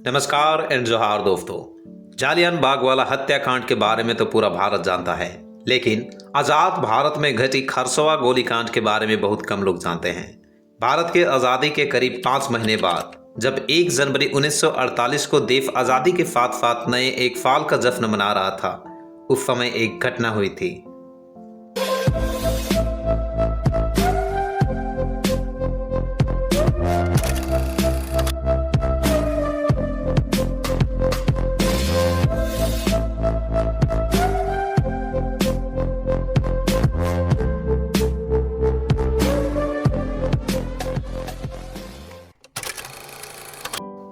नमस्कार एंड जोहार दोस्तों। जालियन बाग वाला हत्याकांड के बारे में तो पूरा भारत जानता है, लेकिन आज़ाद भारत में घटी खरसोवा गोलीकांड के बारे में बहुत कम लोग जानते हैं। भारत के आज़ादी के करीब 5 महीने बाद जब 1 जनवरी 1948 को देश आज़ादी के साथ साथ नए एक साल का जश्न मना रहा था, उस समय एक घटना हुई थी।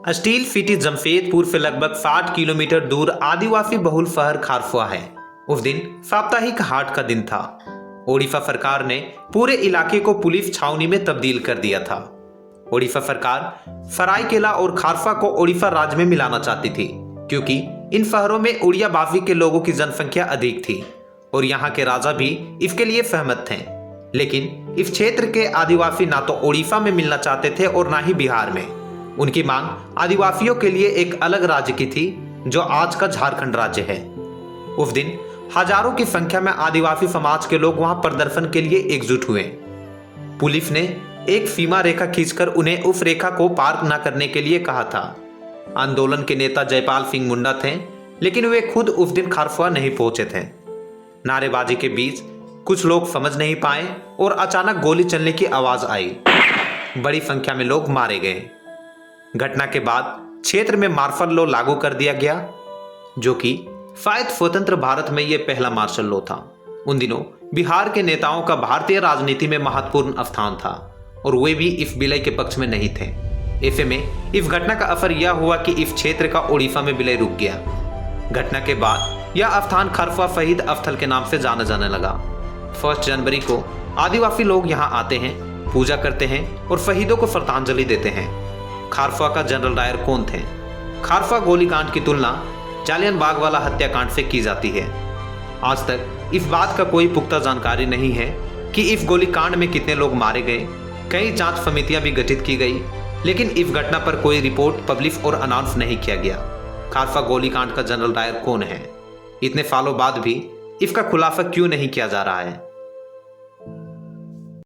स्टील सिटी जमशेदपुर से लगभग 60 किलोमीटर दूर आदिवासी बहुल शहर खारसुआ है। उस दिन साप्ताहिक हाट का दिन था। ओडिशा सरकार ने पूरे इलाके को पुलिस छावनी में तब्दील कर दिया था। ओडिशा सरकार सरायकेला और खारसा को ओडिशा राज्य में मिलाना चाहती थी, क्योंकि इन शहरों में उड़िया भाषी के लोगों की जनसंख्या अधिक थी और यहाँ के राजा भी इसके लिए सहमत थे। लेकिन इस क्षेत्र के आदिवासी ना तो ओडिशा में मिलना चाहते थे और ना ही बिहार में। उनकी मांग आदिवासियों के लिए एक अलग राज्य की थी, जो आज का झारखंड राज्य है। उस दिन हजारों की संख्या में आदिवासी समाज के लोग वहां प्रदर्शन के लिए एकजुट हुए। पुलिस ने एक सीमा रेखा खींचकर उन्हें उस रेखा को पार न करने के लिए कहा था। आंदोलन के नेता जयपाल सिंह मुंडा थे, लेकिन वे खुद उस दिन खारसुआ नहीं पहुंचे थे। नारेबाजी के बीच कुछ लोग समझ नहीं पाए और अचानक गोली चलने की आवाज आई। बड़ी संख्या में लोग मारे गए। घटना के बाद क्षेत्र में मार्शल लॉ लागू कर दिया गया, जो कि शायद स्वतंत्र भारत में यह पहला मार्शल लॉ था। उन दिनों बिहार के नेताओं का भारतीय राजनीति में महत्वपूर्ण स्थान था और वे भी इस विलय के पक्ष में नहीं थे। ऐसे में इस घटना का असर यह हुआ कि इस क्षेत्र का ओडिशा में विलय रुक गया। घटना के बाद यह स्थान खारसुआ शहीद स्थल के नाम से जाना जाने लगा। 1 जनवरी को आदिवासी लोग यहाँ आते हैं, पूजा करते हैं और शहीदों को श्रद्धांजलि देते हैं। खारसुआ का जनरल डायर कौन थे? खारसुआ गोलीकांड की तुलना जालियन बाग वाला हत्याकांड से की जाती है। आज तक इस बात का कोई पुख्ता जानकारी नहीं है कि इस गोलीकांड में कितने लोग मारे गए। कई जांच समितियां भी गठित की गई, लेकिन इस घटना पर कोई रिपोर्ट पब्लिश और अनाउंस नहीं किया गया। खारसुआ गोलीकांड का जनरल डायर कौन है? इतने सालों बाद भी इसका खुलासा क्यों नहीं किया जा रहा है?